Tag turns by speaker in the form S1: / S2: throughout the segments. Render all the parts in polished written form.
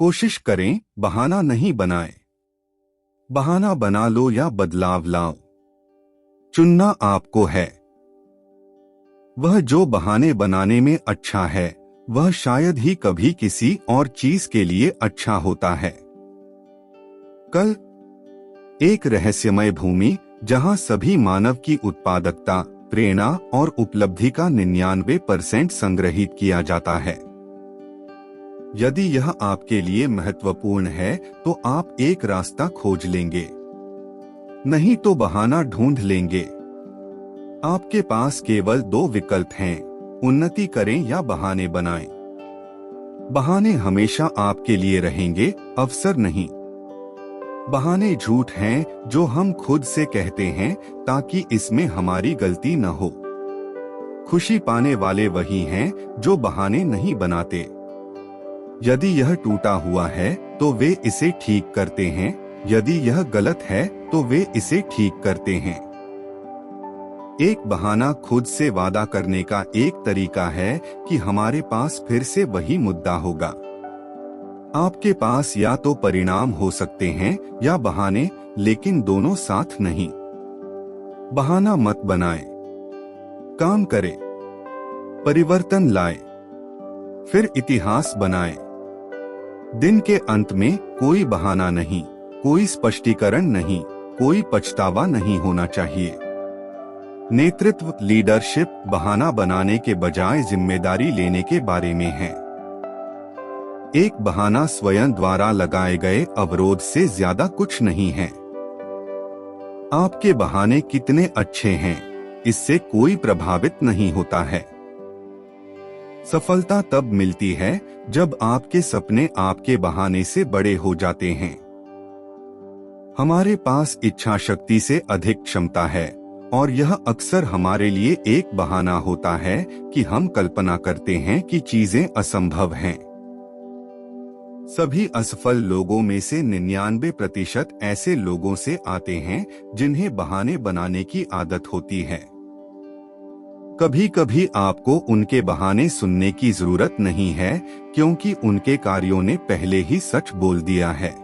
S1: कोशिश करें, बहाना नहीं बनाएं। बहाना बना लो या बदलाव लाओ, चुनना आपको है। वह जो बहाने बनाने में अच्छा है वह शायद ही कभी किसी और चीज के लिए अच्छा होता है। कल एक रहस्यमय भूमि जहां सभी मानव की उत्पादकता, प्रेरणा और उपलब्धि का 99% संग्रहित किया जाता है। यदि यह आपके लिए महत्वपूर्ण है तो आप एक रास्ता खोज लेंगे, नहीं तो बहाना ढूंढ लेंगे। आपके पास केवल 2 विकल्प हैं, उन्नति करें या बहाने बनाएं। बहाने हमेशा आपके लिए रहेंगे, अवसर नहीं। बहाने झूठ हैं जो हम खुद से कहते हैं ताकि इसमें हमारी गलती न हो। खुशी पाने वाले वही हैं जो बहाने नहीं बनाते। यदि यह टूटा हुआ है तो वे इसे ठीक करते हैं, यदि यह गलत है तो वे इसे ठीक करते हैं। एक बहाना खुद से वादा करने का एक तरीका है कि हमारे पास फिर से वही मुद्दा होगा। आपके पास या तो परिणाम हो सकते हैं या बहाने, लेकिन दोनों साथ नहीं। बहाना मत बनाएं, काम करें, परिवर्तन लाएं, फिर इतिहास बनाएं। दिन के अंत में कोई बहाना नहीं, कोई स्पष्टीकरण नहीं, कोई पछतावा नहीं होना चाहिए। नेतृत्व, लीडरशिप बहाना बनाने के बजाय जिम्मेदारी लेने के बारे में है। एक बहाना स्वयं द्वारा लगाए गए अवरोध से ज्यादा कुछ नहीं है। आपके बहाने कितने अच्छे हैं, इससे कोई प्रभावित नहीं होता है। सफलता तब मिलती है जब आपके सपने आपके बहाने से बड़े हो जाते हैं। हमारे पास इच्छा शक्ति से अधिक क्षमता है और यह अक्सर हमारे लिए एक बहाना होता है कि हम कल्पना करते हैं कि चीजें असंभव हैं। सभी असफल लोगों में से 99% ऐसे लोगों से आते हैं जिन्हें बहाने बनाने की आदत होती है। कभी कभी आपको उनके बहाने सुनने की जरूरत नहीं है, क्योंकि उनके कार्यों ने पहले ही सच बोल दिया है।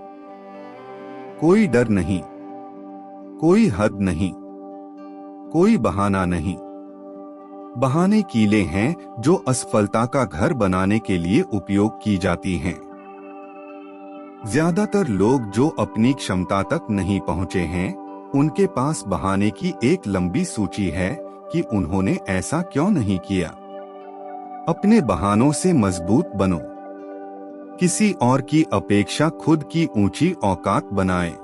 S1: कोई डर नहीं, कोई हद नहीं, कोई बहाना नहीं। बहाने कीलें हैं जो असफलता का घर बनाने के लिए उपयोग की जाती हैं। ज्यादातर लोग जो अपनी क्षमता तक नहीं पहुंचे हैं, उनके पास बहाने की एक लंबी सूची है कि उन्होंने ऐसा क्यों नहीं किया। अपने बहानों से मजबूत बनो। किसी और की अपेक्षा खुद की ऊंची औकात बनाएं।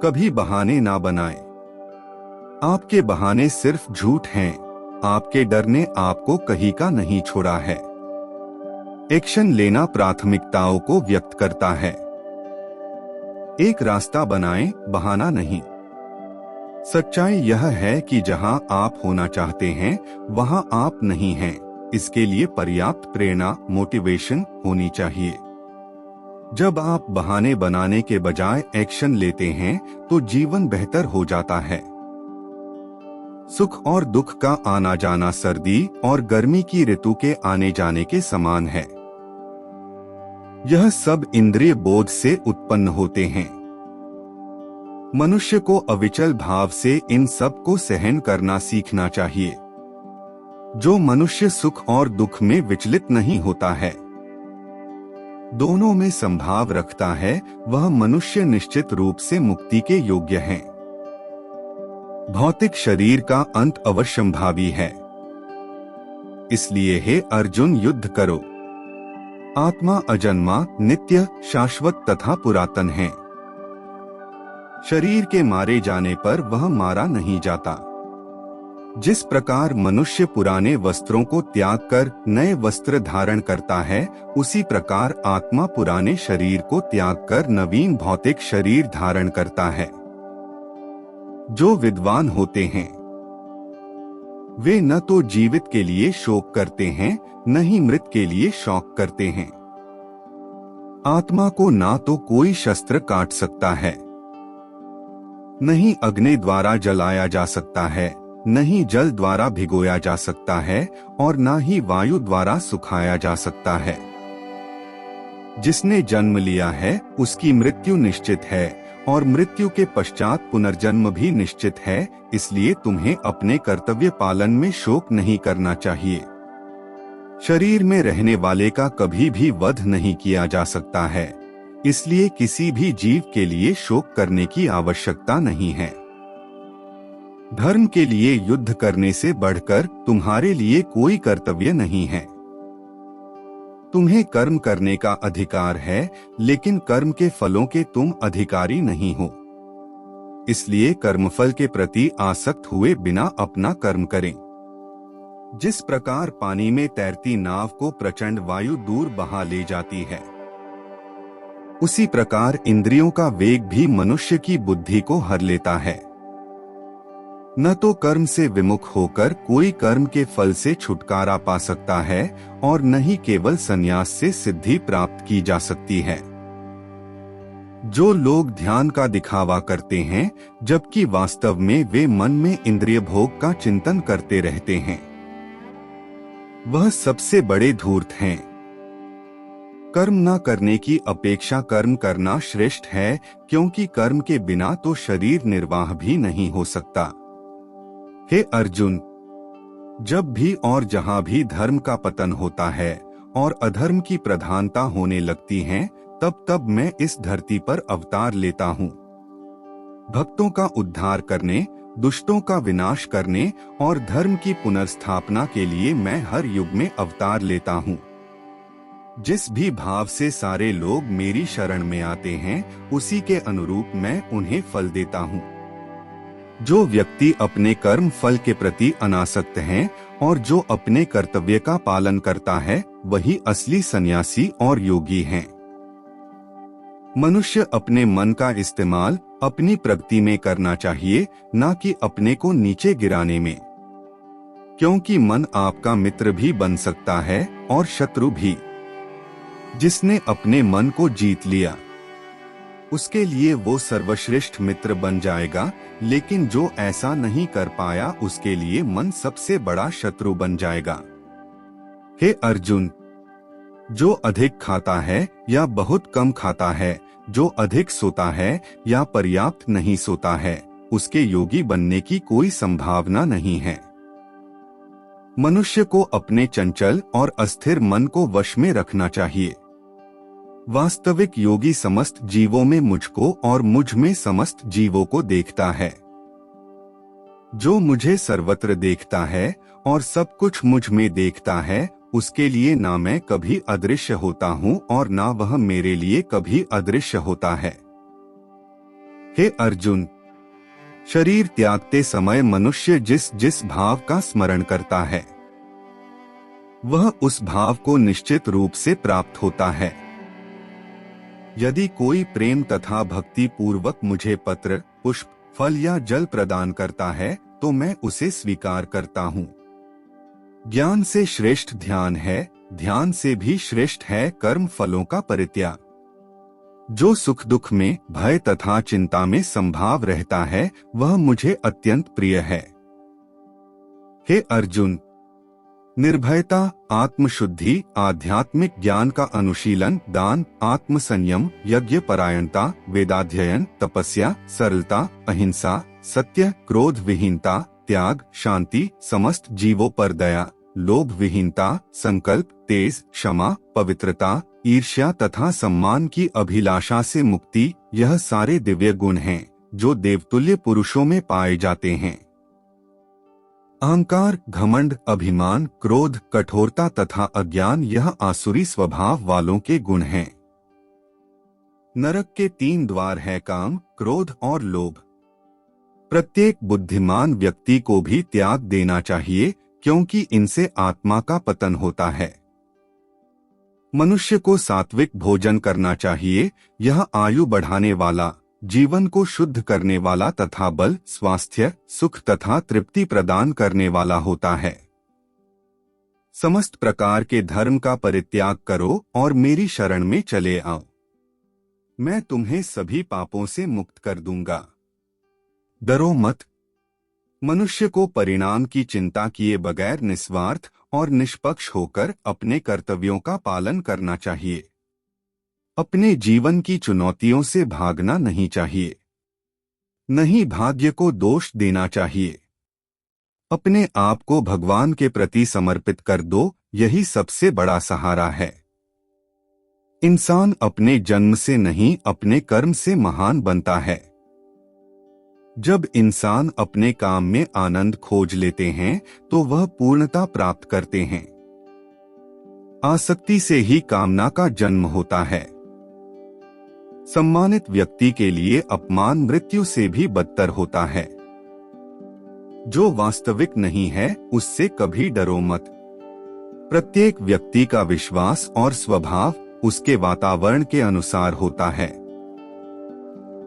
S1: कभी बहाने ना बनाएं। आपके बहाने सिर्फ झूठ हैं, आपके डर ने आपको कहीं का नहीं छोड़ा है। एक्शन लेना प्राथमिकताओं को व्यक्त करता है। एक रास्ता बनाएं, बहाना नहीं। सच्चाई यह है कि जहां आप होना चाहते हैं वहां आप नहीं हैं। इसके लिए पर्याप्त प्रेरणा, मोटिवेशन होनी चाहिए। जब आप बहाने बनाने के बजाय एक्शन लेते हैं तो जीवन बेहतर हो जाता है। सुख और दुख का आना जाना सर्दी और गर्मी की ऋतु के आने जाने के समान है। यह सब इंद्रिय बोध से उत्पन्न होते हैं। मनुष्य को अविचल भाव से इन सब को सहन करना सीखना चाहिए। जो मनुष्य सुख और दुख में विचलित नहीं होता है, दोनों में संभाव रखता है, वह मनुष्य निश्चित रूप से मुक्ति के योग्य है। भौतिक शरीर का अंत अवश्यंभावी है, इसलिए हे अर्जुन युद्ध करो। आत्मा अजन्मा, नित्य, शाश्वत तथा पुरातन है। शरीर के मारे जाने पर वह मारा नहीं जाता। जिस प्रकार मनुष्य पुराने वस्त्रों को त्याग कर नए वस्त्र धारण करता है, उसी प्रकार आत्मा पुराने शरीर को त्याग कर नवीन भौतिक शरीर धारण करता है। जो विद्वान होते हैं वे न तो जीवित के लिए शोक करते हैं, न ही मृत के लिए शौक करते हैं। आत्मा को ना तो कोई शस्त्र काट सकता है, न ही अग्नि द्वारा जलाया जा सकता है, न ही जल द्वारा भिगोया जा सकता है और न ही वायु द्वारा सुखाया जा सकता है। जिसने जन्म लिया है उसकी मृत्यु निश्चित है और मृत्यु के पश्चात पुनर्जन्म भी निश्चित है, इसलिए तुम्हें अपने कर्तव्य पालन में शोक नहीं करना चाहिए। शरीर में रहने वाले का कभी भी वध नहीं किया जा सकता है, इसलिए किसी भी जीव के लिए शोक करने की आवश्यकता नहीं है। धर्म के लिए युद्ध करने से बढ़कर तुम्हारे लिए कोई कर्तव्य नहीं है। तुम्हें कर्म करने का अधिकार है, लेकिन कर्म के फलों के तुम अधिकारी नहीं हो। इसलिए कर्मफल के प्रति आसक्त हुए बिना अपना कर्म करें। जिस प्रकार पानी में तैरती नाव को प्रचंड वायु दूर बहा ले जाती है, उसी प्रकार इंद्रियों का वेग भी मनुष्य की बुद्धि को हर लेता है। न तो कर्म से विमुख होकर कोई कर्म के फल से छुटकारा पा सकता है और न ही केवल संन्यास से सिद्धि प्राप्त की जा सकती है। जो लोग ध्यान का दिखावा करते हैं जबकि वास्तव में वे मन में इंद्रिय भोग का चिंतन करते रहते हैं, वह सबसे बड़े धूर्त हैं। कर्म न करने की अपेक्षा कर्म करना श्रेष्ठ है, क्योंकि कर्म के बिना तो शरीर निर्वाह भी नहीं हो सकता। हे अर्जुन, जब भी और जहां भी धर्म का पतन होता है और अधर्म की प्रधानता होने लगती है, तब तब मैं इस धरती पर अवतार लेता हूँ। भक्तों का उद्धार करने, दुष्टों का विनाश करने और धर्म की पुनर्स्थापना के लिए मैं हर युग में अवतार लेता हूँ। जिस भी भाव से सारे लोग मेरी शरण में आते हैं, उसी के अनुरूप मैं उन्हें फल देता हूँ। जो व्यक्ति अपने कर्म फल के प्रति अनासक्त हैं और जो अपने कर्तव्य का पालन करता है, वही असली सन्यासी और योगी हैं। मनुष्य अपने मन का इस्तेमाल अपनी प्रगति में करना चाहिए, न कि अपने को नीचे गिराने में, क्योंकि मन आपका मित्र भी बन सकता है और शत्रु भी। जिसने अपने मन को जीत लिया, उसके लिए वो सर्वश्रेष्ठ मित्र बन जाएगा, लेकिन जो ऐसा नहीं कर पाया, उसके लिए मन सबसे बड़ा शत्रु बन जाएगा। हे अर्जुन, जो अधिक खाता है या बहुत कम खाता है, जो अधिक सोता है या पर्याप्त नहीं सोता है, उसके योगी बनने की कोई संभावना नहीं है। मनुष्य को अपने चंचल और अस्थिर मन को वश में रखना चाहिए। वास्तविक योगी समस्त जीवों में मुझको और मुझ में समस्त जीवों को देखता है। जो मुझे सर्वत्र देखता है और सब कुछ मुझ में देखता है, उसके लिए ना मैं कभी अदृश्य होता हूँ और ना वह मेरे लिए कभी अदृश्य होता है। हे अर्जुन, शरीर त्यागते समय मनुष्य जिस जिस भाव का स्मरण करता है, वह उस भाव को निश्चित रूप से प्राप्त होता है। यदि कोई प्रेम तथा भक्ति पूर्वक मुझे पत्र, पुष्प, फल या जल प्रदान करता है, तो मैं उसे स्वीकार करता हूँ। ज्ञान से श्रेष्ठ ध्यान है, ध्यान से भी श्रेष्ठ है कर्म फलों का परित्याग। जो सुख दुख में, भय तथा चिंता में संभाव रहता है, वह मुझे अत्यंत प्रिय है। हे अर्जुन, निर्भयता, आत्मशुद्धि, आध्यात्मिक ज्ञान का अनुशीलन, दान, आत्मसंयम, यज्ञ परायणता, वेदाध्ययन, तपस्या, सरलता, अहिंसा, सत्य, क्रोध विहीनता, त्याग, शांति, समस्त जीवों पर दया, लोभ विहीनता, संकल्प, तेज, क्षमा, पवित्रता, ईर्ष्या तथा सम्मान की अभिलाषा से मुक्ति, यह सारे दिव्य गुण हैं जो देवतुल्य पुरुषों में पाए जाते हैं। अहंकार, घमंड, अभिमान, क्रोध, कठोरता तथा अज्ञान यह आसुरी स्वभाव वालों के गुण हैं। नरक के 3 द्वार हैं काम, क्रोध और लोभ। प्रत्येक बुद्धिमान व्यक्ति को भी त्याग देना चाहिए, क्योंकि इनसे आत्मा का पतन होता है। मनुष्य को सात्विक भोजन करना चाहिए, यह आयु बढ़ाने वाला, जीवन को शुद्ध करने वाला तथा बल, स्वास्थ्य, सुख तथा तृप्ति प्रदान करने वाला होता है। समस्त प्रकार के धर्म का परित्याग करो और मेरी शरण में चले आओ। मैं तुम्हें सभी पापों से मुक्त कर दूंगा। डरो मत। मनुष्य को परिणाम की चिंता किए बगैर निस्वार्थ और निष्पक्ष होकर अपने कर्तव्यों का पालन करना चाहिए। अपने जीवन की चुनौतियों से भागना नहीं चाहिए, नहीं भाग्य को दोष देना चाहिए। अपने आप को भगवान के प्रति समर्पित कर दो, यही सबसे बड़ा सहारा है। इंसान अपने जन्म से नहीं, अपने कर्म से महान बनता है। जब इंसान अपने काम में आनंद खोज लेते हैं तो वह पूर्णता प्राप्त करते हैं। आसक्ति से ही कामना का जन्म होता है। सम्मानित व्यक्ति के लिए अपमान मृत्यु से भी बदतर होता है। जो वास्तविक नहीं है उससे कभी डरो मत। प्रत्येक व्यक्ति का विश्वास और स्वभाव उसके वातावरण के अनुसार होता है।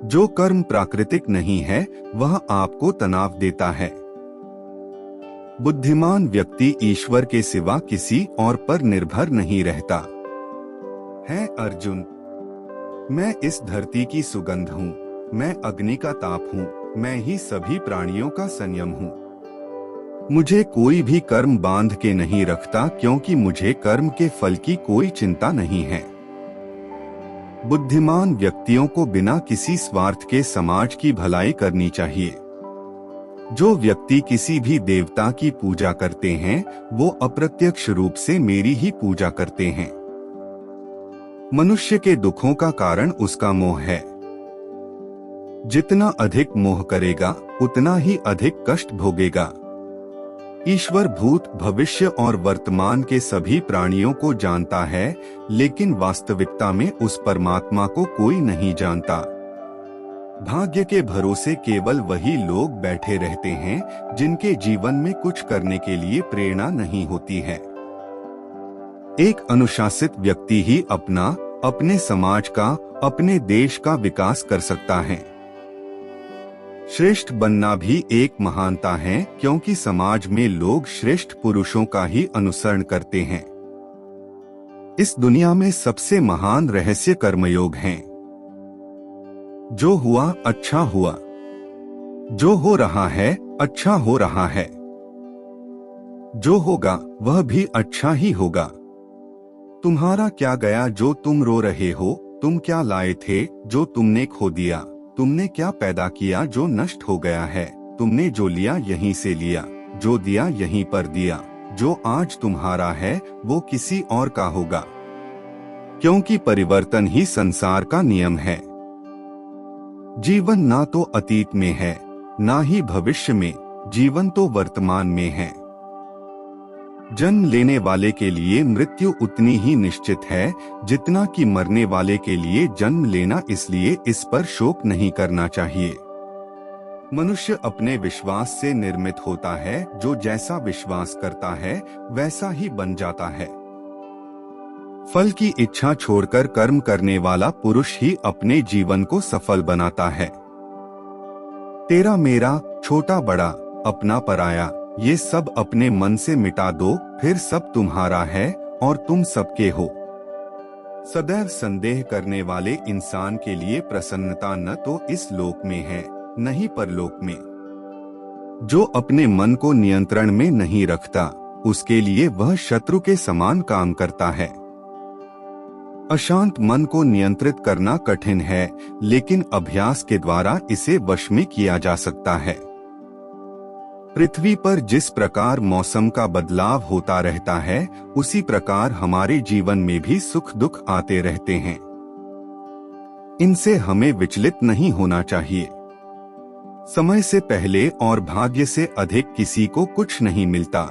S1: जो कर्म प्राकृतिक नहीं है वह आपको तनाव देता है। बुद्धिमान व्यक्ति ईश्वर के सिवा किसी और पर निर्भर नहीं रहता है। अर्जुन, मैं इस धरती की सुगंध हूँ, मैं अग्नि का ताप हूँ, मैं ही सभी प्राणियों का संयम हूँ। मुझे कोई भी कर्म बांध के नहीं रखता, क्योंकि मुझे कर्म के फल की कोई चिंता नहीं है। बुद्धिमान व्यक्तियों को बिना किसी स्वार्थ के समाज की भलाई करनी चाहिए। जो व्यक्ति किसी भी देवता की पूजा करते हैं वो अप्रत्यक्ष रूप से मेरी ही पूजा करते हैं। मनुष्य के दुखों का कारण उसका मोह है। जितना अधिक मोह करेगा उतना ही अधिक कष्ट भोगेगा। ईश्वर भूत, भविष्य और वर्तमान के सभी प्राणियों को जानता है, लेकिन वास्तविकता में उस परमात्मा को कोई नहीं जानता। भाग्य के भरोसे केवल वही लोग बैठे रहते हैं जिनके जीवन में कुछ करने के लिए प्रेरणा नहीं होती है। एक अनुशासित व्यक्ति ही अपना, अपने समाज का, अपने देश का विकास कर सकता है। श्रेष्ठ बनना भी एक महानता है, क्योंकि समाज में लोग श्रेष्ठ पुरुषों का ही अनुसरण करते हैं। इस दुनिया में सबसे महान रहस्य कर्मयोग हैं। जो हुआ अच्छा हुआ, जो हो रहा है अच्छा हो रहा है, जो होगा वह भी अच्छा ही होगा। तुम्हारा क्या गया जो तुम रो रहे हो, तुम क्या लाए थे जो तुमने खो दिया, तुमने क्या पैदा किया जो नष्ट हो गया है, तुमने जो लिया यहीं से लिया, जो दिया यहीं पर दिया, जो आज तुम्हारा है वो किसी और का होगा, क्योंकि परिवर्तन ही संसार का नियम है। जीवन ना तो अतीत में है ना ही भविष्य में, जीवन तो वर्तमान में है। जन्म लेने वाले के लिए मृत्यु उतनी ही निश्चित है जितना कि मरने वाले के लिए जन्म लेना, इसलिए इस पर शोक नहीं करना चाहिए। मनुष्य अपने विश्वास से निर्मित होता है, जो जैसा विश्वास करता है वैसा ही बन जाता है। फल की इच्छा छोड़कर कर्म करने वाला पुरुष ही अपने जीवन को सफल बनाता है। तेरा मेरा, छोटा बड़ा, अपना पराया, ये सब अपने मन से मिटा दो, फिर सब तुम्हारा है और तुम सबके हो। सदैव संदेह करने वाले इंसान के लिए प्रसन्नता न तो इस लोक में है न ही परलोक में। जो अपने मन को नियंत्रण में नहीं रखता उसके लिए वह शत्रु के समान काम करता है। अशांत मन को नियंत्रित करना कठिन है, लेकिन अभ्यास के द्वारा इसे वश में किया जा सकता है। पृथ्वी पर जिस प्रकार मौसम का बदलाव होता रहता है, उसी प्रकार हमारे जीवन में भी सुख दुख आते रहते हैं। इनसे हमें विचलित नहीं होना चाहिए। समय से पहले और भाग्य से अधिक किसी को कुछ नहीं मिलता।